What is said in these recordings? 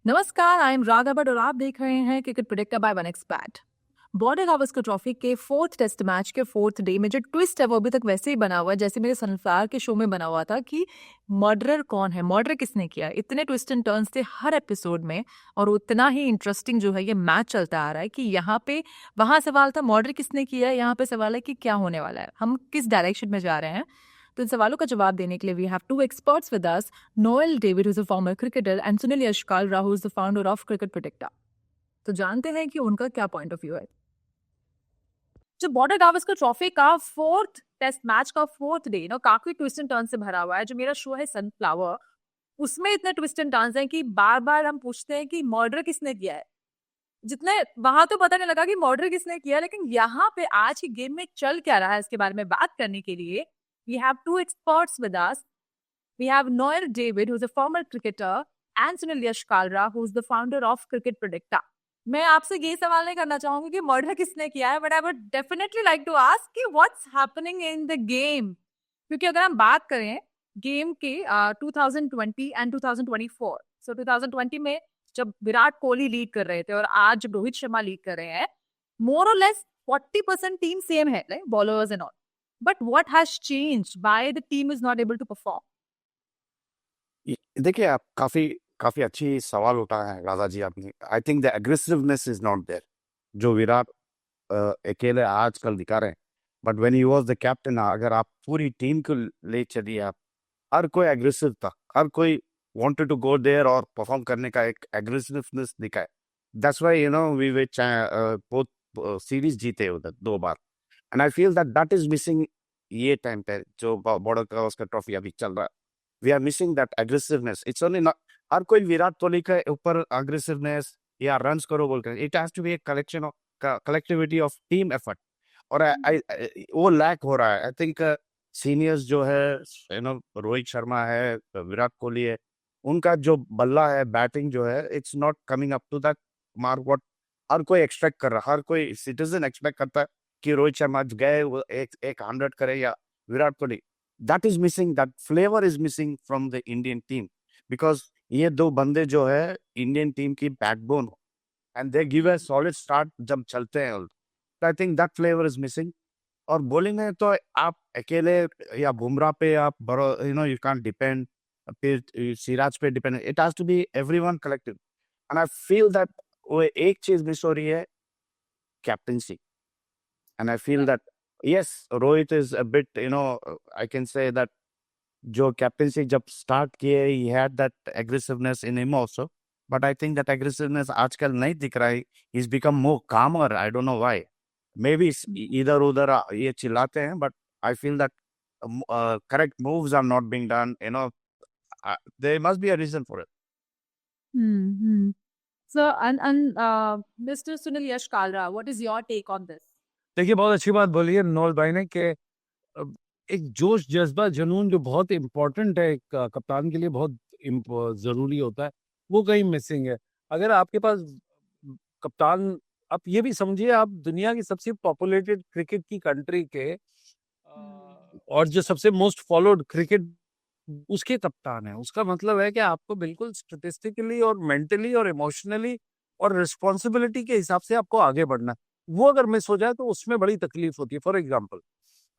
नमस्कार, I am Raghav Bhatt और आप देख रहे हैं cricket predictor by one expert. Border Gavaskar trophy के फोर्थ टेस्ट मैच के फोर्थ डे में जो ट्विस्ट है वो अभी तक वैसे ही बना हुआ है जैसे मेरे सनफ्लावर के शो में बना हुआ था कि मर्डरर कौन है, मर्डर किसने किया। इतने ट्विस्ट एंड टर्न्स थे हर एपिसोड में और उतना ही इंटरेस्टिंग जो है ये मैच चलता आ रहा है कि यहाँ पे वहां सवाल था मर्डर किसने किया है, यहाँ पे सवाल है कि क्या होने वाला है, हम किस डायरेक्शन में जा रहे हैं। तो इन सवालों का जवाब देने के लिए we have to experts with us, Noel David who is a former cricketer and Sunil Yashkal who is the founder of cricket predictor. तो जानते हैं कि उनका क्या पॉइंट ऑफ व्यू है। जो बॉर्डर गावस्कर ट्रॉफी का फोर्थ टेस्ट मैच का फोर्थ डे ना काफी ट्विस्ट एंड टर्न से भरा हुआ है। जो मेरा शो है सनफ्लावर, उसमें इतने ट्विस्ट एंड टर्न्स हैं कि बार बार हम पूछते हैं कि मर्डर किसने किया है। जितने वहां तो पता नहीं लगा कि मर्डर किसने किया, लेकिन यहाँ पे आज की गेम में चल क्या रहा है इसके बारे में बात करने के लिए we have to experts with us. We have Noel David, who's a former cricketer, and Sunil Yash Kalra, who's the founder of Cricket Predictor. मैं आपसे ये सवाल नहीं करना चाहूंगी कि मर्डर किसने किया है, but I would definitely like to ask कि what's happening in the game. क्योंकि अगर हम बात करें गेम के 2020 एंड 2024, सो 2020 में जब विराट कोहली लीड कर रहे थे और आज जब रोहित शर्मा लीड कर रहे हैं, मोर और लेस 40% टीम सेम है, like bowlers and all, but what has changed why the team is not able to perform. देखिए, आप काफी काफी अच्छी सवाल उठाया है राजा जी आपने। I think the aggressiveness is not there जो विराट अकेले आजकल दिखा रहे हैं। But when he was the captain, अगर आप पूरी टीम को ले चलिए, आप हर कोई एग्रेसिव था, हर कोई वांटेड टू गो देयर और परफॉर्म करने का एक एग्रेसिवनेस दिखा है। That's why we way both series जीते उधर 2 बार। And I feel that that is missing ये टाइम पे जो बॉर्डर गावस्कर ट्रॉफी अभी चल रहा है। We are missing that aggressiveness. It's only not हर कोई विराट कोहली के ऊपर एग्रेसिवनेस या रन्स करो बोलकर, it has to be a collection of collectivity of team effort. और वो लैक हो रहा है। आई थिंक सीनियर्स जो है, रोहित शर्मा है, विराट कोहली है, उनका जो बल्ला है, बैटिंग जो है, it's not coming up to that mark what हर कोई एक्सपेक्ट कर रहा है। हर कोई सिटीजन एक्सपेक्ट करता है कि रोहित शर्मा गए वो एक 100 करे या Virat Kohli. That is missing, that flavour is missing from the Indian team. Because ये दो बंदे जो है इंडियन टीम की backbone, and they give a solid start जब चलते हैं। आई think that flavour is missing. और बॉलिंग में तो आप अकेले या बुमराह पे आप यू कैन डिपेंड, फिर सिराज पे depend. It has to be everyone collective. And I feel that वो एक चीज मिस हो रही है, captaincy. And I feel that yes, Rohit is a bit, I can say that जो कैप्टनसी जब स्टार्ट किए, he had that aggressiveness in him also. But I think that aggressiveness आजकल नहीं दिख रहा है। Is become more calmer. I don't know why. Maybe इधर उधर ये चिल्लाते हैं, but I feel that correct moves are not being done. There must be a reason for it. Hmm. So, and Mr. Sunil Yash Kalra, what is your take on this? देखिए, बहुत अच्छी बात बोली है नोल भाई ने कि एक जोश जज्बा जुनून जो बहुत इम्पोर्टेंट है, एक कप्तान के लिए बहुत जरूरी होता है, वो कहीं मिसिंग है। अगर आपके पास कप्तान, आप ये भी समझिए, आप दुनिया की सबसे पॉपुलेटेड क्रिकेट की कंट्री के और जो सबसे मोस्ट फॉलोड क्रिकेट उसके कप्तान है, उसका मतलब है कि आपको बिल्कुल स्टैटिस्टिकली और मेंटली और इमोशनली और रिस्पॉन्सिबिलिटी के हिसाब से आपको आगे बढ़ना है। वो अगर मिस हो जाए तो उसमें बड़ी तकलीफ होती है। फॉर एग्जाम्पल,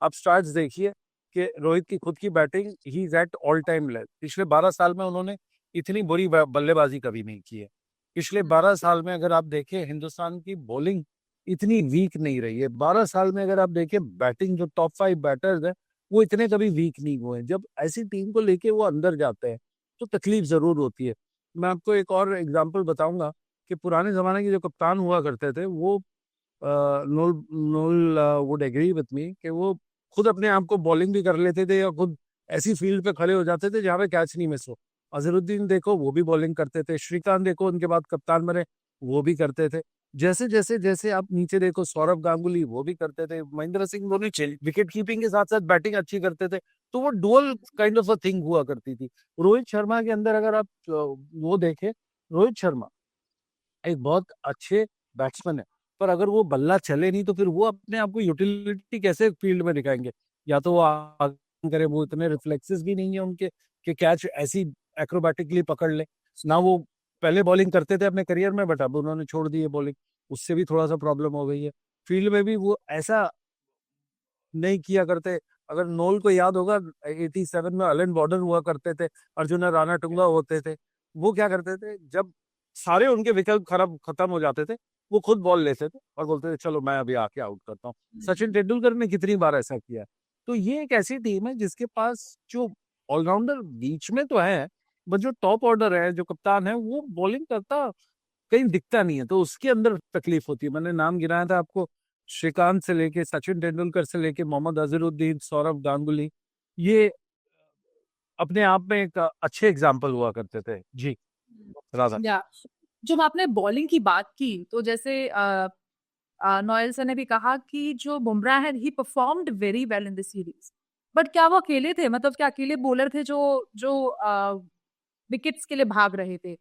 आप स्टार्ट्स देखिए कि रोहित की खुद की batting he is at all time level. पिछले 12 साल में उन्होंने इतनी बुरी बल्लेबाजी कभी नहीं की है। पिछले 12 साल में अगर आप देखें, हिंदुस्तान की बॉलिंग इतनी वीक नहीं रही है। 12 साल में अगर आप देखें, बैटिंग जो टॉप 5 बैटर्स है वो इतने कभी वीक नहीं हुए। जब ऐसी टीम को लेके वो अंदर जाते हैं तो तकलीफ जरूर होती है। मैं आपको एक और एग्जांपल बताऊंगा कि पुराने जमाने के जो कप्तान हुआ करते थे वो Noel Noel would agree with me कि वो खुद अपने आप को बॉलिंग भी कर लेते थे या खुद ऐसी फील्ड पे खड़े हो जाते थे जहाँ पे कैच नहीं मिस हो। अजहरुद्दीन देखो, वो भी बॉलिंग करते थे। श्रीकांत देखो, उनके बाद कप्तान बने, वो भी करते थे। जैसे जैसे जैसे आप नीचे देखो, सौरव गांगुली, वो भी करते थे। महेंद्र सिंह धोनी विकेट कीपिंग के साथ साथ बैटिंग अच्छी करते थे। तो वो dual kind of a thing हुआ करती थी। रोहित शर्मा के अंदर अगर आप वो देखें, रोहित शर्मा एक बहुत अच्छे बैट्समैन है, पर अगर वो बल्ला चले नहीं तो फिर वो अपने आप को यूटिलिटी कैसे फील्ड में दिखाएंगे। या तो वो आगे करे, वो इतने रिफ्लेक्सेस भी नहीं है उनके कि कैच ऐसी एक्रोबैटिकली पकड़ ले। ना वो पहले बॉलिंग करते थे अपने करियर में, बट अब उन्होंने छोड़ दी है बॉलिंग, उससे भी थोड़ा सा प्रॉब्लम हो गई है। फील्ड में भी वो ऐसा नहीं किया करते। अगर नोल को याद होगा 87 में अलन बॉर्डर हुआ करते थे, अर्जुन राणा टुंगा होते थे, वो क्या करते थे जब सारे उनके विकल्प खत्म हो जाते थे, वो खुद बॉल लेते थे और बोलते थे चलो मैं अभी आके आउट करता हूँ। सचिन तेंदुलकर ने कितनी बार ऐसा किया है। तो ये एक ऐसी टीम है जिसके पास जो ऑलराउंडर बीच में तो है, बट जो टॉप ऑर्डर है, जो कप्तान है, वो बॉलिंग करता कहीं दिखता नहीं है, तो उसके अंदर तकलीफ होती है। मैंने नाम गिनाया था आपको, श्रीकांत से लेके सचिन तेंदुलकर से लेके मोहम्मद अजहरुद्दीन, सौरव गांगुली, ये अपने आप में एक अच्छे एग्जाम्पल हुआ करते थे। जी राधा। या जब आपने बॉलिंग की बात की तो जैसे नोएल सर ने भी कहा कि जो बुमराह है ही performed very well in this series, but क्या वो अकेले थे? मतलब क्या अकेले बॉलर थे जो जो विकेट्स के लिए भाग रहे थे?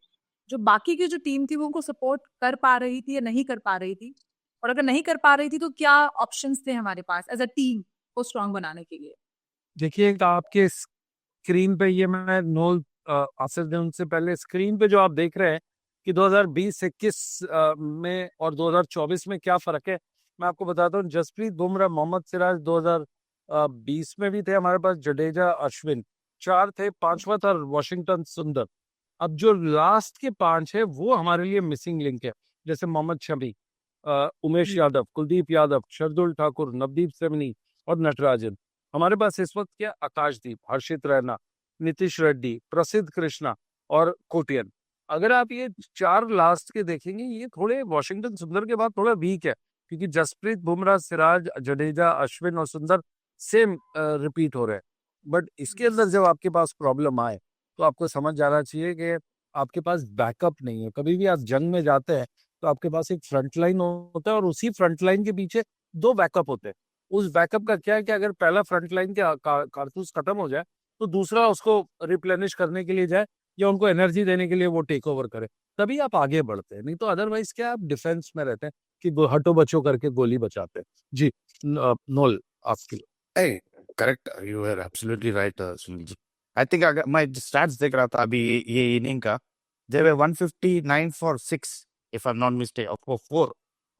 जो बाकी की जो टीम थी वो उनको सपोर्ट कर पा रही थी या नहीं कर पा रही थी? और अगर नहीं कर पा रही थी तो क्या ऑप्शंस थे हमारे पास एज अ टीम को स्ट्रांग बनाने के लिए? देखिए आपके स्क्रीन पे ये मैं नोल आसिफ ने उनसे पहले स्क्रीन पे जो आप देख रहे हैं कि 2020-21 में और 2024 में क्या फर्क है, मैं आपको बताता हूँ। जसप्रीत बुमराह, मोहम्मद सिराज 2020 में भी थे हमारे पास, जडेजा, अश्विन 4 थे, 5वां था वॉशिंगटन सुंदर। अब जो लास्ट के 5 है वो हमारे लिए मिसिंग लिंक है, जैसे मोहम्मद शमी, उमेश यादव, कुलदीप यादव, शरदुल ठाकुर, नवदीप सैनी और नटराजन। हमारे पास इस वक्त क्या, आकाशदीप, हर्षित रैना, नीतीश रेड्डी, प्रसिद्ध कृष्णा और कोटियन। अगर आप ये 4 लास्ट के देखेंगे, ये थोड़े वॉशिंगटन सुंदर के बाद थोड़ा वीक है, क्योंकि जसप्रीत बुमराह, सिराज, जडेजा, अश्विन और सुंदर सेम रिपीट हो रहे हैं। बट इसके अंदर जब आपके पास प्रॉब्लम आए तो आपको समझ जाना चाहिए कि आपके पास बैकअप नहीं है। कभी भी आप जंग में जाते हैं तो आपके पास एक फ्रंट लाइन होता है और उसी फ्रंट लाइन के पीछे 2 बैकअप होते हैं। उस बैकअप का क्या है कि अगर पहला फ्रंट लाइन के कारतूस खत्म हो जाए तो दूसरा उसको रिप्लेनिश करने के लिए जाए या उनको एनर्जी देने के लिए वो टेक ओवर करे, तभी आप आगे बढ़ते हैं। नहीं तो अदरवाइज क्या, आप डिफेंस में रहते हैं कि हटो बचो करके गोली बचाते हैं। जी नोल आपके लिए। Hey, correct. You were absolutely right, Sunil ji. I think अगर मैं stats देख रहा था अभी ये इनिंग का, they were 159 for 6 if I'm not mistaken, or for 4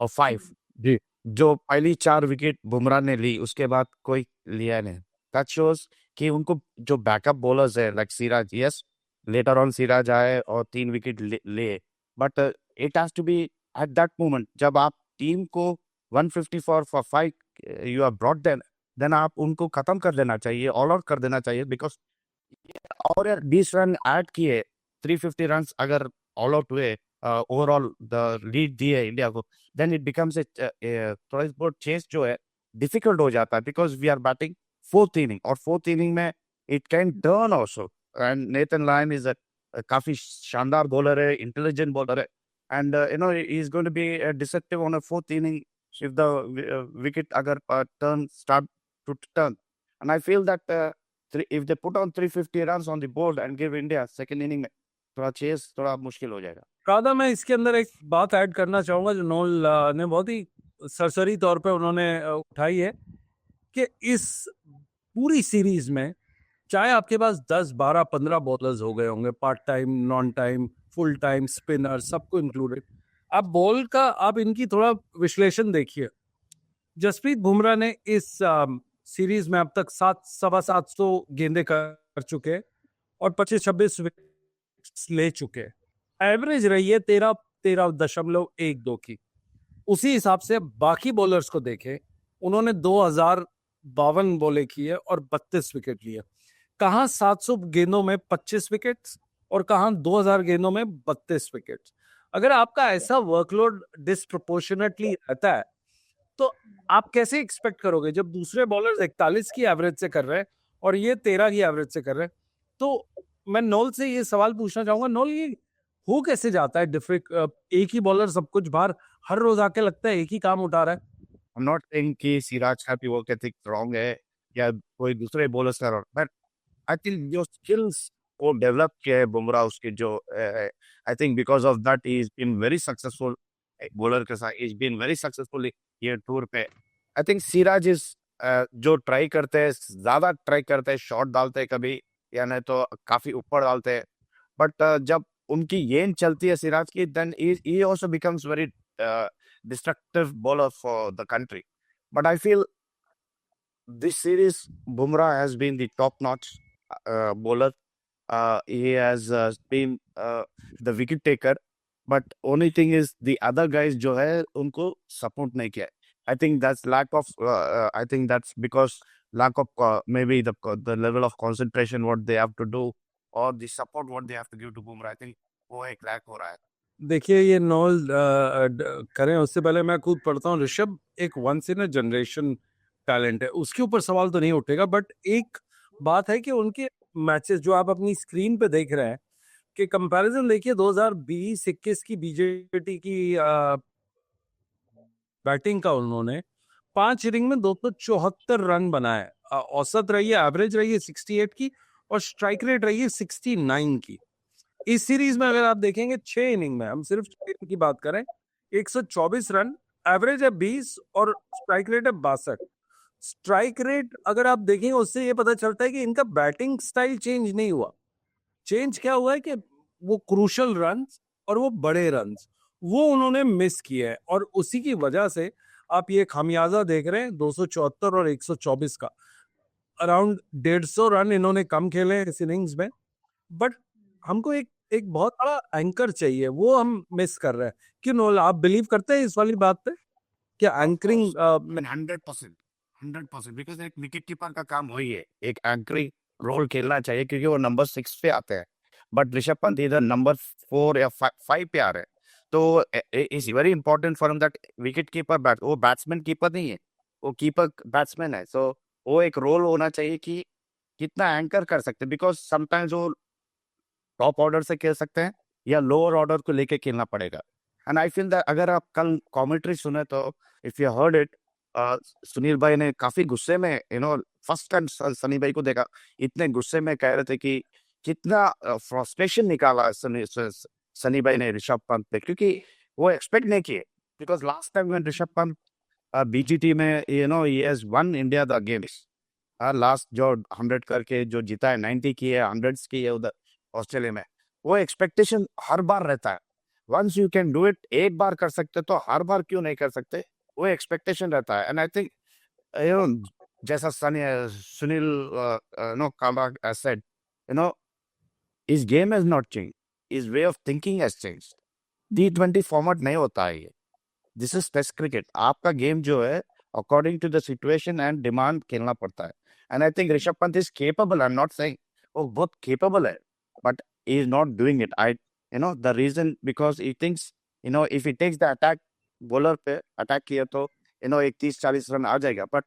or 5. जी जो पहली 4 विकेट बुमराह ने ली, उसके बाद कोई लिया नहीं। That shows कि उनको जो बैकअप बॉलर्स है like Siraj, yes later on Siraj आए और 3 विकेट ले, but it has to be at that moment जब आप टीम को 154 for 5 you are brought then आप उनको खत्म कर देना चाहिए, ऑल आउट कर देना चाहिए। बिकॉज और यार 20 रन ऐड किए, 350 रन अगर ऑल आउट हुए, ओवरऑल द लीड दिए इंडिया को, देन इट बिकम्स थोड़ा बहुत चेस जो है डिफिकल्ट हो जाता है। Because we are batting 4th inning और 4th इनिंग में it can turn also. And Nathan Lyon is काफी शानदार बॉलर है, इंटेलिजेंट बॉलर है, and you know he is going to be deceptive on a 4th inning if the wicket agar start to turn. And I feel that if they put on 350 runs on the board and give India second inning में थोड़ा chess थोड़ा मुश्किल हो जाएगा। राधा, मैं इसके अंदर एक बात ऐड करना चाहूंगा जो नोल ने बहुत ही सरसरी तौर पे उन्होंने उठाई है कि इस पूरी सीरीज में चाहे आपके पास 10, 12, 15 बॉलर्स हो गए होंगे, part time, non time, full time, spinner, सबको इंक्लूडेड, आप बॉल का आप इनकी थोड़ा विश्लेषण देखिए। जसप्रीत बुमराह ने इस सीरीज में अब तक 700 गेंदे कर चुके और 25-26 विकेट्स ले चुके। एवरेज रही है 13.12 की। उसी हिसाब से बाकी बॉलर्स को देखें, उन्होंने 2052 बॉलें की है और 32 विकेट लिए। कहां 700 गेंदों में 25 विकेट्स और कहां 2000 गेंदों में 32 विकेट्स। अगर आपका ऐसा वर्कलोड डिस्प्रोपोर्शनेटली रहता है तो आप कैसे एक्सपेक्ट करोगे, जब दूसरे बॉलर्स 41 की एवरेज से कर रहे हैं और ये 13 की एवरेज से कर रहे हैं। तो मैं नोल से ये सवाल पूछना चाहूंगा, नोल ये हो कैसे जाता है? एक ही बॉलर सब कुछ बाहर हर रोज आके लगता है एक ही काम उठा रहा है। I'm not saying कि सिराज का भी वर्क एथिक रॉन्ग है या कोई दूसरे बॉलर्स का रॉन्ग, बट आई थिंक जो स्किल्स को डेवलप किया है बुमराह, उसके जो I think because of that he is been very successful bowler के साथ, इज बीन वेरी सक्सेसफुल ये टूर पे। आई थिंक सिराज इज जो ट्राई करते हैं, ज्यादा ट्राई करते हैं, शॉट डालते हैं कभी या नहीं तो काफी ऊपर डालते हैं, बट जब उनकी गेंद चलती है सिराज की, then he also becomes very destructive bowler for the country. But I feel this series, Bumrah has been the top-notch bowler. He has been the wicket taker, but only thing is the other guys जो है उनको support नहीं किया है. I think that's lack of. I think that's because lack of maybe the level of concentration what they have to do or the support what they have to give to Bumrah. I think वो एक lack हो रहा है. देखिए ये knoll करें उससे पहले मैं खुद पढ़ता हूँ। ऋषभ एक once in a generation talent है, उसके ऊपर सवाल तो नहीं उठेगा, बट एक बात है कि उनके मैचेस जो आप अपनी स्क्रीन पे देख रहे हैं कि कंपैरिजन देखिए 2020-21 की बीजेटी की बैटिंग का उन्होंने 5 इनिंग में 274 रन बनाए, औसत रही है, एवरेज रही है 68 की और स्ट्राइक रेट रही है 69 की। इस सीरीज में अगर आप देखेंगे 6 इनिंग में, हम सिर्फ 6 इनिंग की बात करें, 124 रन, एवरेज है 20 और स्ट्राइक रेट है 62। स्ट्राइक रेट अगर आप देखेंगे उससे ये पता चलता है कि इनका बैटिंग स्टाइल चेंज नहीं हुआ। चेंज क्या हुआ है कि वो क्रूशल रन्स और वो बड़े रन्स वो उन्होंने मिस किए हैं और उसी की वजह से आप ये खामियाजा देख रहे हैं 274 और 124 का। अराउंड 150 रन इन्होंने कम खेले हैं इस इनिंग्स में, बट हमको एक एक बहुत बड़ा एंकर चाहिए, वो हम मिस कर रहे हैं। क्यों नोल, आप बिलीव करते हैं इस वाली बात पे क्या एंकरिंग? 100% बिकॉज एक विकेट कीपर का काम वही है, एक एंकरिंग रोल खेलना चाहिए क्योंकि वो नंबर 6 पे आते हैं, बट ऋषभ पंत इधर नंबर 4 या 5 पे आ रहे हैं, तो is very important for that wicket keeper वो बैट्समैन कीपर नहीं है, वो कीपर बैट्समैन है, सो वो एक रोल होना चाहिए कि कितना एंकर कर सकते हैं, बिकॉज समटाइम्स वो टॉप ऑर्डर से खेल सकते हैं या लोअर ऑर्डर को लेके खेलना पड़ेगा। एंड आई फील दैट अगर आप कल कमेंट्री सुने तो if you heard it, Sunil भाई ने काफी गुस्से में फर्स्ट टाइम सनी भाई को देखा, इतने गुस्से में कह रहे थे कि कितना फ्रस्ट्रेशन निकाला सनी भाई ने ऋषभ पंत पे, क्योंकि वो एक्सपेक्ट नहीं किए, because last time when Rishabh Pant BGT में ही has won India the games, last जो 100 करके जो जीता है, 90 की है, 100 की है उधर ऑस्ट्रेलिया में, वो एक्सपेक्टेशन हर बार रहता है। Once you can do it, एक बार कर सकते तो हर बार क्यों नहीं कर सकते, वो एक्सपेक्टेशन रहता है। एंड आई थिंक जैसा Sunil Kamba said, his game has not changed, his way of thinking has changed. T20 format नहीं होता है ये, दिस इज टेस्ट क्रिकेट। आपका गेम जो है according to the situation and demand खेलना पड़ता है। And I think Rishabh Pant is capable, I am not saying वो बहुत केपेबल है, but he is not doing it. The reason because he thinks, if he takes the attack, bowler पे attack किया तो एक 30-40 रन आ जाएगा, बट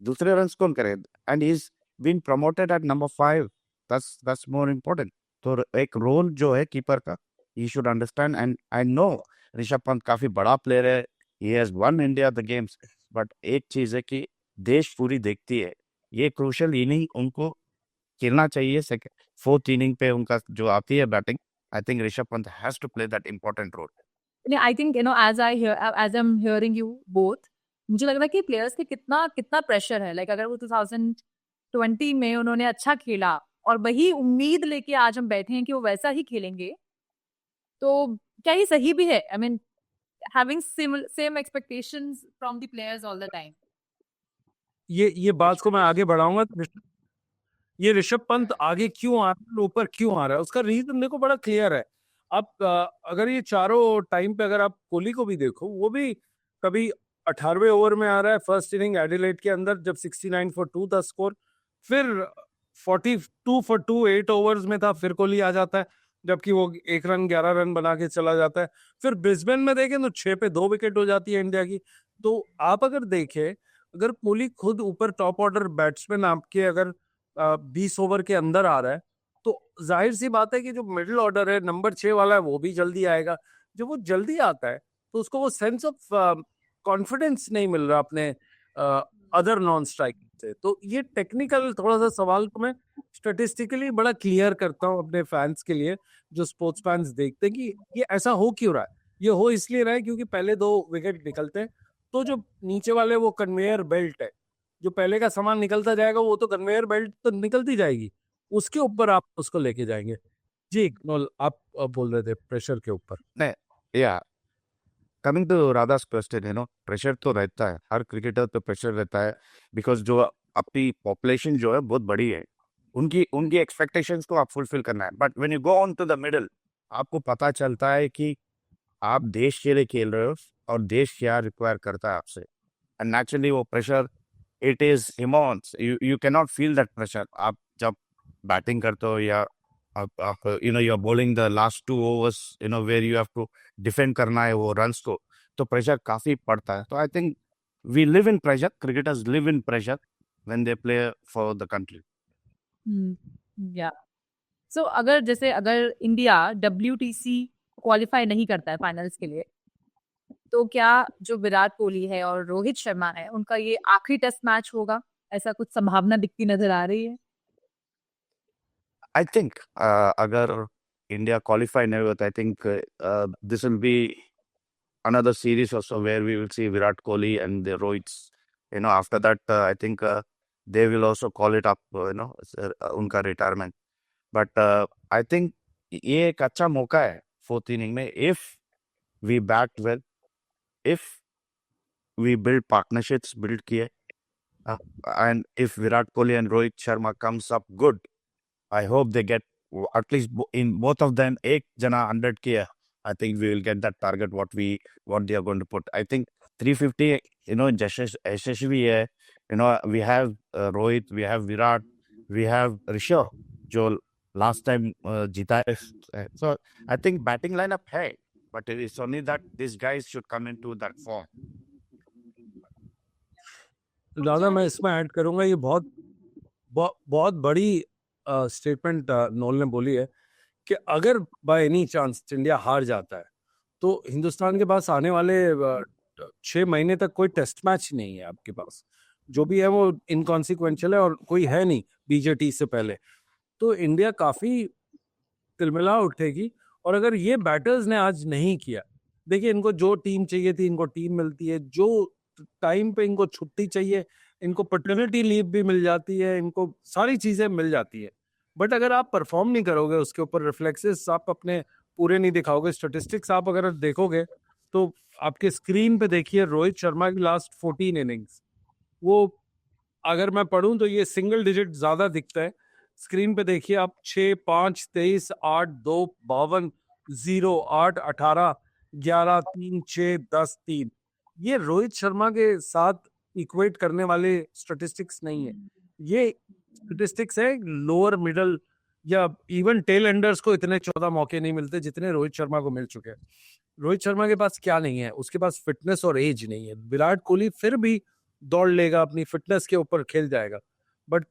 दूसरे रन कौन करे? And he is been promoted at number 5, that's more important. तो एक रोल जो है कीपर का, he should understand. And I know Rishabh Pant काफी बड़ा प्लेयर है, he has won India the games, but एक चीज है कि देश पूरी देखती है, ये क्रूशल इनिंग उनको खेलना चाहिए। फोर्थ इनिंग पे उनका जो आती है batting, I think Rishabh Pant has to play that important role. I think as I'm hearing you both, मुझे लग रहा है कि प्लेयर्स के कितना प्रेशर है। लाइक अगर वो 2020 में उन्होंने अच्छा खेला और वही उम्मीद लेके आज हम बैठे हैं कि वो वैसा ही खेलेंगे, तो क्या ये सही भी है? I mean having same expectations from the players all the time. ये बात को मैं आगे बढ़ाऊंगा। ये ऋषभ पंत आगे क्यों आ रहा है, ऊपर क्यों आ रहा है, उसका रीजन देखो बड़ा क्लियर है। आप अगर ये चारों टाइम पे अगर आप कोहली को भी देखो, वो भी कभी 18वें ओवर में आ रहा है, फर्स्ट इनिंग एडिलेड के अंदर जब 69 फॉर 2 था स्कोर, फिर 42 फॉर 2 8 ओवर्स में था, फिर कोहली आ जाता है, जबकि वो 1 रन 11 रन बना के चला जाता है। फिर ब्रिस्बेन में देखें तो 6 पे 2 विकेट हो जाती है इंडिया की। तो आप अगर देखें, अगर कोहली खुद ऊपर टॉप ऑर्डर बैट्समैन आपके अगर 20 ओवर के अंदर आ रहा है, तो जाहिर सी बात है कि जो मिडिल ऑर्डर है, नंबर 6 वाला है, वो भी जल्दी आएगा। जब वो जल्दी आता है तो उसको वो सेंस ऑफ कॉन्फिडेंस नहीं मिल रहा अपने अदर नॉन स्ट्राइक से। तो ये टेक्निकल थोड़ा सा सवाल को मैं स्टेटिस्टिकली बड़ा क्लियर करता हूँ अपने फैंस के लिए, जो स्पोर्ट्स फैंस देखते हैं कि ये ऐसा हो क्यों रहा है। ये हो इसलिए रहा है क्योंकि पहले 2 विकेट निकलते हैं, तो जो नीचे वाले वो कन्वेयर बेल्ट है, जो पहले का सामान निकलता जाएगा, वो तो कन्वेयर बेल्ट तो निकलती जाएगी, उसके ऊपर आप उसको लेके जाएंगे। जी नोल आप बोल रहे थे प्रेशर के ऊपर। नहीं, yeah coming to Radha's question, pressure तो रहता है, हर क्रिकेटर पे प्रेशर रहता है, बिकॉज जो अपनी पॉपुलेशन जो है बहुत बड़ी है, उनकी उनकी एक्सपेक्टेशंस को आप फुलफिल करना है, but when you go on to the middle, आपको पता चलता है कि आप देश के लिए खेल रहे हो और देश क्या रिक्वायर करता है आपसे, एंड नेचुरली वो pressure, it is immense, you can not feel that pressure. आप जब बैटिंग करते हो या आप you are bowling the last 2 overs, where you have to defend करना है वो रन्स को, तो प्रेशर काफी पड़ता है। तो I think we live in pressure, cricketers live in pressure when they play for the country. Yeah so अगर इंडिया WTC क्वालिफाई नहीं करता है फाइनल्स के लिए, तो क्या जो विराट कोहली है और रोहित शर्मा है उनका ये आखिरी टेस्ट मैच होगा? ऐसा कुछ संभावना दिखती नजर आ रही है? आई थिंक अगर इंडिया क्वालिफाई नहीं होता, I think this will be another series also where we will see Virat Kohli and the Rohits. After that, I think they will also call it up, उनका retirement. But I think ये एक अच्छा मौका है fourth inning में, if we bat well, if we build partnerships, build किए, and if Virat Kohli and Rohit Sharma comes up good, I hope they get at least in both of them एक जना 100 किया. I think we will get that target what they are going to put. I think 350, यशस्वी है. We have Rohit, we have Virat, we have Rishabh जो last time जीता है. So I think batting lineup है, but it is only that these guys should come into that form. दादा मैं इसमें add करूंगा, ये बहुत बड़ी स्टेटमेंट नोल ने बोली है कि अगर बाय एनी चांस इंडिया हार जाता है तो हिंदुस्तान के पास आने वाले 6 महीने तक कोई टेस्ट मैच नहीं है आपके पास, जो भी है वो इनकॉन्सिक्वेंशियल है और कोई है नहीं BJT से पहले, तो इंडिया काफी तिलमिला उठेगी। और अगर ये बैटर्स ने आज नहीं किया, देखिए इनको जो टीम चाहिए थी इनको टीम मिलती है, जो टाइम पे इनको छुट्टी चाहिए इनको पैटर्निटी लीव भी मिल जाती है, इनको सारी चीजें मिल जाती है, बट अगर आप परफॉर्म नहीं करोगे, उसके ऊपर रिफ्लेक्सेस आप अपने पूरे नहीं दिखाओगे, स्टैटिस्टिक्स आप अगर देखोगे तो आपके स्क्रीन पे देखिए रोहित शर्मा की लास्ट 14 इनिंग्स, वो अगर मैं पढ़ूं तो ये सिंगल डिजिट ज्यादा दिखता है। स्क्रीन पे देखिए आप 6, 5, 23, 8, 2, 52, 0, 8, 18, 11, 3, 6, 10, 3, ये रोहित शर्मा के साथ इक्वेट करने वाले स्टैटिस्टिक्स नहीं है, ये स्टैटिस्टिक्स है लोअर मिडल या इवन टेल एंडर्स को इतने 14 मौके नहीं मिलते जितने रोहित शर्मा को मिल चुके हैं। रोहित शर्मा के पास क्या नहीं है, उसके पास फिटनेस और एज नहीं है। विराट कोहली फिर भी दौड़ लेगा, अपनी फिटनेस के ऊपर खेल जाएगा, बट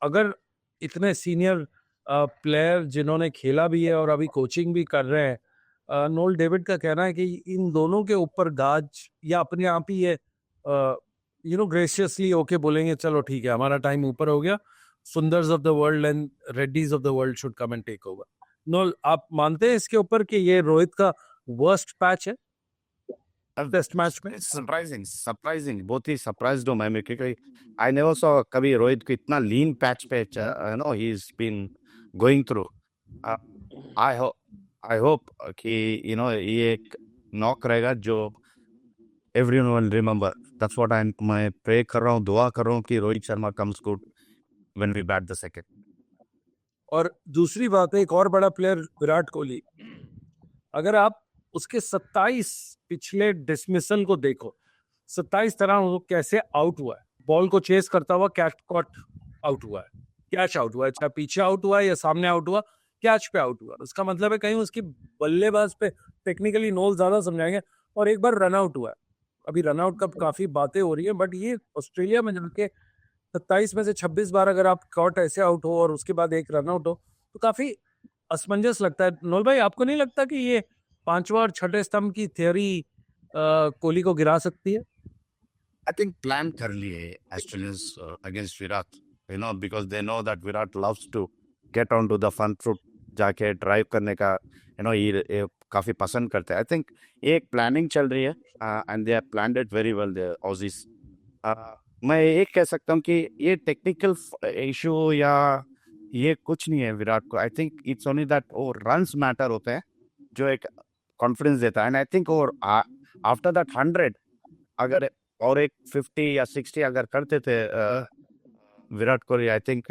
अगर इतने सीनियर प्लेयर जिन्होंने खेला भी है और अभी कोचिंग भी कर रहे हैं, नोल डेविड का कहना है कि इन दोनों के ऊपर गाज या अपने आप ही ये ग्रेशियसली ओके बोलेंगे चलो ठीक है हमारा टाइम ऊपर हो गया, Sundars of the world and Reddys of the world should come and take over. नोल आप मानते हैं इसके ऊपर कि ये रोहित का वर्स्ट पैच है टेस्ट मैच में? सरप्राइजिंग बहुत ही सरप्राइज्ड हूं मैं, क्योंकि आई नेवर सॉ कभी रोहित को इतना लीन पैच पे, he is been going through. I hope कि ये एक नॉक रहेगा जो everyone will remember. That's what मैं प्रे कर रहा हूँ, दुआ कर रहा हूँ कि Rohit Sharma comes good when we bat the second. और दूसरी बात है, एक और बड़ा प्लेयर विराट कोहली, अगर आप उसके 27 पिछले डिसमिसल को देखो, 27 तरह वो कैसे आउट हुआ है, बॉल को चेस करता हुआ कैच कॉट आउट हुआ है, कैच आउट हुआ है, चाहे पीछे आउट हुआ है या सामने आउट हुआ, कैच पे आउट हुआ। उसका मतलब है कहीं उसकी बल्लेबाज पे टेक्निकली नोल ज्यादा समझाएंगे, और एक बार रन आउट हुआ है। अभी रन आउट का काफी बातें हो रही है, बट ये ऑस्ट्रेलिया में जाके 27 में से 26 बार अगर आप कॉट ऐसे आउट हो और उसके बाद एक रन आउट हो तो काफी असमंजस लगता है। नोल भाई आपको नहीं लगता कि ये 5वां और 6ठे स्तंभ की थियोरी कोहली को गिरा सकती है? I think plan कर लिए Australians against Virat, because they know that Virat loves to get onto the front foot, जाके ड्राइव करने का ये काफी पसंद करते हैं। आई थिंक ये एक प्लानिंग चल रही है and they have planned it very well the Aussies. मैं एक कह सकता हूँ कि ये टेक्निकल इशू या ये कुछ नहीं है विराट को. आई थिंक इट्स ओनली दैट वो रन्स मैटर होते हैं जो एक कॉन्फिडेंस देता है. एंड आई थिंक और आफ्टर दैट 100 अगर और एक 50 या 60 अगर करते थे Virat Kohli, I think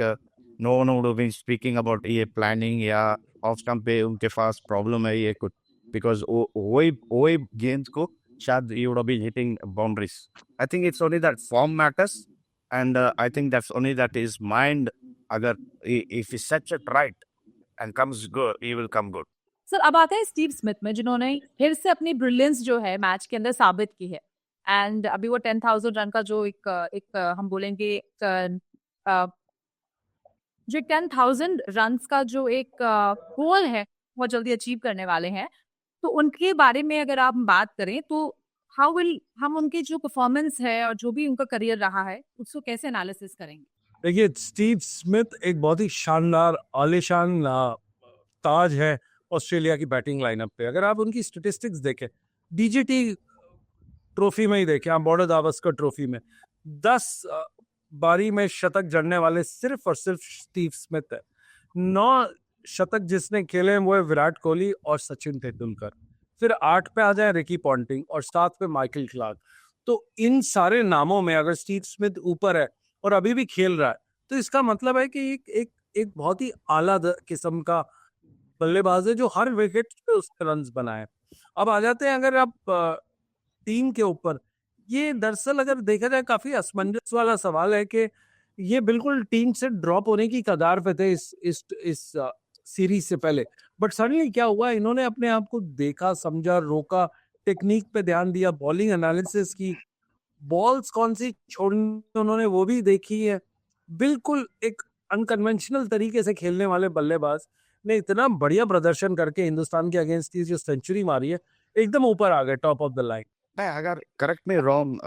no one would be speaking about ये प्लानिंग या ऑफ स्टंप पे उनके पास प्रॉब्लम है ये कुछ, बिकॉज वही गेंद को शायद you would be hitting boundaries. I think it's only that form matters. And I think that's only that is mind. अगर if he sets it right and comes good, he will come good. Sir अब आते हैं Steve Smith में, जिन्होंने फिर से अपनी brilliance जो है मैच के अंदर साबित की है. एंड अभी वो 10,000 रन का जो एक हम बोलेंगे जो 10,000 रन का जो एक गोल है वो जल्दी अचीव करने वाले हैं. तो उनके बारे में अगर आप बात करें तो हाउ विल हम उनकी जो परफॉर्मेंस है और जो भी उनका करियर रहा है उसको कैसे एनालिसिस करेंगे? देखिए, स्टीव स्मिथ एक बहुत ही शानदार आलीशान ताज है ऑस्ट्रेलिया की बैटिंग लाइनअप पे. अगर आप उनकी स्टेटिस्टिक्स देखें, डीजीटी ट्रॉफी में ही देखें, आप बॉर्डर दावस्कर ट्रॉफी में 10 बारी में शतक जड़ने वाले सिर्फ और सिर्फ स्टीव स्मिथ है. 9 शतक जिसने खेले हैं वो है विराट कोहली और सचिन तेंदुलकर. फिर 8 पे आ जाए रिकी पॉन्टिंग और 7 पे माइकल क्लार्क. तो इन सारे नामों में अगर स्टीव स्मिथ ऊपर है और अभी भी खेल रहा है तो इसका मतलब है कि एक बहुत ही आला किस्म का बल्लेबाज है जो हर विकेट पे उसके रन्स बनाए. अब आ जाते हैं अगर आप टीम के ऊपर. ये दरअसल अगर देखा जाए काफी असमंजस वाला सवाल है कि ये बिल्कुल टीम से ड्रॉप होने की कगार पे थे इस सीरीज से पहले. बट सडनली क्या हुआ, इन्होंने अपने आप को देखा, समझा, रोका, टेक्निक पे ध्यान दिया, बॉलिंग एनालिसिस की, बॉल्स कौन सी छोड़नी उन्होंने वो भी देखी है. बिल्कुल एक अनकन्वेंशनल तरीके से खेलने वाले बल्लेबाज ने इतना बढ़िया प्रदर्शन करके हिंदुस्तान के अगेंस्ट जो सेंचुरी मारी है, एकदम ऊपर आ गए, टॉप ऑफ द लाइन. नहीं, अगर correct me wrong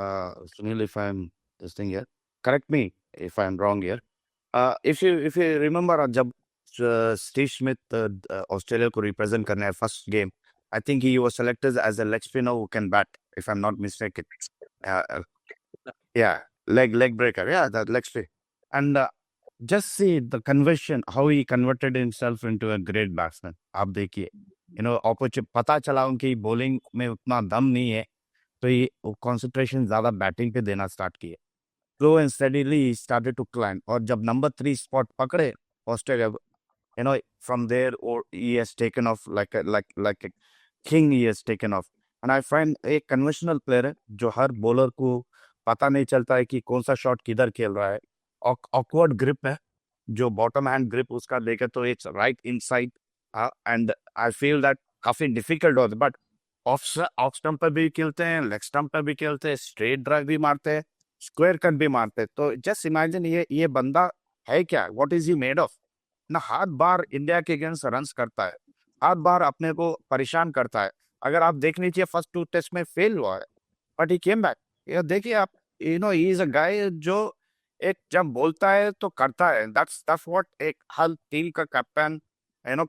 Sunil, if I am this thing here, correct me if I am wrong here. If you remember जब स्टीव स्मिथ ऑस्ट्रेलिया को रिप्रेजेंट करने first game, I think he was selected as a leg spinner who can bat, if I am not mistaken. Yeah, leg breaker. Yeah, that leg spin. And just see the conversion, how he converted himself into a great batsman. आप देखिए, opportunity पता चला उनकी bowling में उतना दम नहीं है, तो ये concentration ज़्यादा batting पे देना start किए. Slow and steadily he started to climb. और जब number 3 spot पकड़े Australia, from there or he has taken off like a king. He has taken off. And I find एक conventional player है जो हर bowler को पता नहीं चलता है कि कौन सा शॉट किधर खेल रहा है. ऑकवर्ड ग्रिप है, जो बॉटम हैंड ग्रिप उसका देखे तो it's right inside. And I feel that काफी डिफिकल्ट होता है. बट ऑफ स्टंप पर भी खेलते हैं, लेग स्टंप पर भी खेलते हैं, स्ट्रेट ड्राइव भी मारते हैं, स्क्वायर कट भी मारते हैं. तो जस्ट इमेजिन ये बंदा है क्या, what is he made of. ना हाथ बार इंडिया के अगेंस्ट रन्स करता है, हाथ बार अपने को परेशान करता है. अगर आप देख लीजिए फर्स्ट 2 टेस्ट में फेल हुआ है, बट ही केम बैक. देखिए आप, ही इज अ गाय जो एक जब बोलता है तो करता है. दैट्स व्हाट एक हर टीम का कैप्टन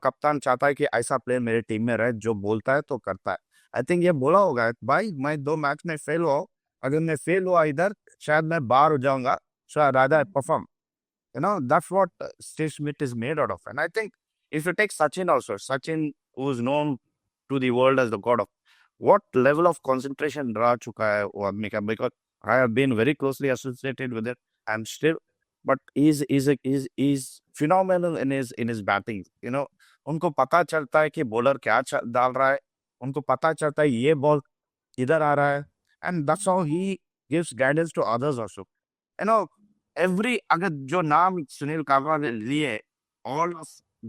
कप्तान चाहता है कि ऐसा प्लेयर मेरे टीम में रहे जो बोलता है तो करता है. आई थिंक ये बोला होगा, भाई मैं 2 मैच में फेल हुआ, अगर मैं फेल हुआ इधर शायद मैं बाहर हो जाऊंगा, so I rather perform. That's what Steve Smith is made out of. And I think if you take Sachin also, Sachin, who is known to the world as the god of, what level of concentration रह चुका है वो आदमी का, because I have been very closely associated with it. I'm still, but he's phenomenal in his batting. उनको पता चलता है कि बॉलर क्या डाल रहा है, उनको पता चलता है ये बॉल किधर आ रहा है, and that's how he gives guidance to others also. Every अगर जो नाम सुनील काबरा ने लिए, all of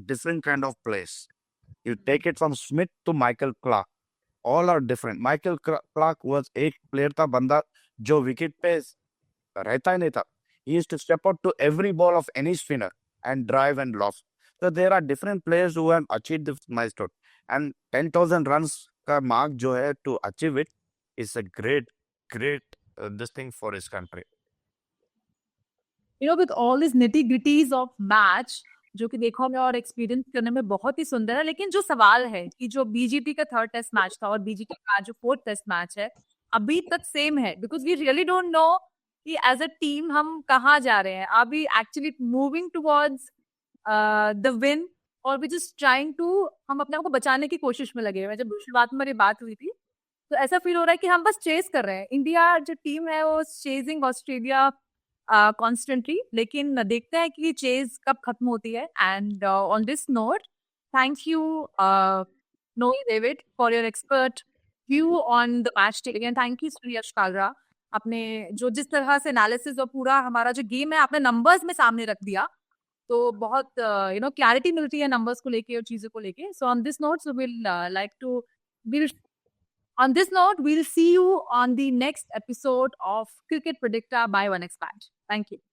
different kind of players. You take it from Smith to Michael Clark, all are different. Michael Clark was एक player था, बंदा जो wicket पे रहता ही नहीं था. He used to step out to every ball of any spinner and drive and loft. So there are different players who have achieved this milestone. And 10,000 runs का mark जो है to achieve it is a great this thing for his country. With all these nitty gritties of match, जो कि देखो हमें और experience करने में बहुत ही सुंदर है, लेकिन जो सवाल है कि जो बीजीटी का 3rd टेस्ट मैच था और बीजीटी का जो 4th टेस्ट मैच है अभी तक सेम है, because we really don't know कि एज अ टीम हम कहाँ जा रहे हैं. Are we actually moving towards the win, और वी जस्ट ट्राइंग टू, हम अपने आप को बचाने की कोशिश में लगे हुए हैं। जब शुरुआत में मेरी बात हुई थी तो ऐसा फील हो रहा है कि हम बस चेस कर रहे हैं। इंडिया जो टीम है वो चेजिंग ऑस्ट्रेलिया कॉन्स्टेंटली, लेकिन देखते हैं कि चेज कब खत्म होती है। And on this note, thank you Noel David for your expert view on the match day, and thank you Shreyas Kalra, आपने जो जिस तरह से एनालिसिस और पूरा हमारा जो गेम है आपने नंबर्स में सामने रख दिया, तो बहुत क्लैरिटी मिलती है नंबर्स को लेके और चीजों को लेके। So on this note, so will like to we'll on this note, we'll see you on the next episode of Cricket Predictor by OneXpert. Thank you.